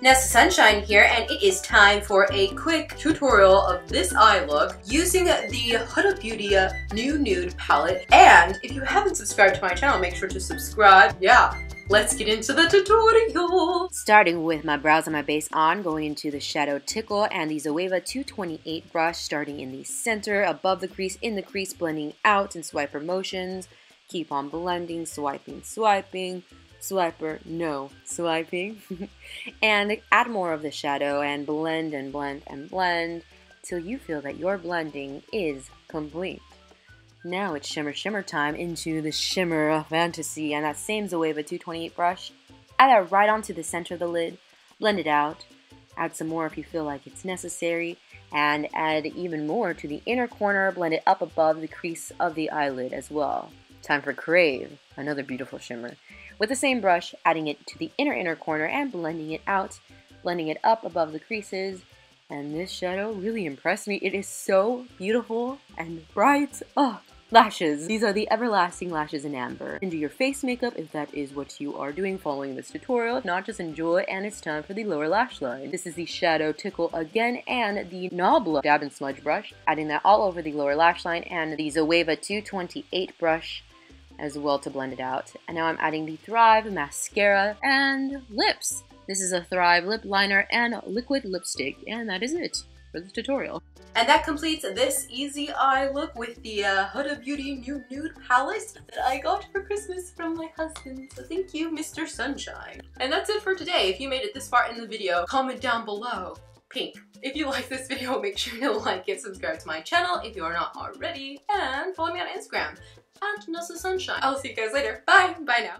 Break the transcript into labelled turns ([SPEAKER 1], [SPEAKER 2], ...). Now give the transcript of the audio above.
[SPEAKER 1] Nessa Sunshine here, and it is time for a quick tutorial of this eye look using the Huda Beauty New Nude palette. And if you haven't subscribed to my channel, make sure to subscribe. Yeah, let's get into the tutorial.
[SPEAKER 2] Starting with my brows and my base on, going into the Shadow Tickle and the Zoeva 228 brush, starting in the center, above the crease, in the crease, blending out in swiper motions. Keep on blending, swiping, swiping. Swiper, no, swiping. And add more of the shadow and blend and blend and blend till you feel that your blending is complete. Now it's shimmer time into the shimmer of fantasy, and that same Zoeva 228 brush, add that right onto the center of the lid, blend it out, add some more if you feel like it's necessary, and add even more to the inner corner, blend it up above the crease of the eyelid as well. Time for Crave, another beautiful shimmer. With the same brush, adding it to the inner corner and blending it out, blending it up above the creases. And this shadow really impressed me. It is so beautiful and bright. Oh, lashes. These are the Everlasting Lashes in Amber. And do your face makeup if that is what you are doing following this tutorial. If not, just enjoy, and it's time for the lower lash line. This is the Shadow Tickle again and the Nobla Dab and Smudge brush, adding that all over the lower lash line, and the Zoeva 228 brush as well to blend it out. And now I'm adding the Thrive mascara and lips. This is a Thrive lip liner and liquid lipstick, and that is it for this tutorial.
[SPEAKER 1] And that completes this easy eye look with the Huda Beauty New Nude palette that I got for Christmas from my husband. So thank you, Mr. Sunshine. And that's it for today. If you made it this far in the video, comment down below pink. If you like this video, make sure to like it, subscribe to my channel if you are not already, and follow me on Instagram @nessachicas. I'll see you guys later. Bye! Bye now.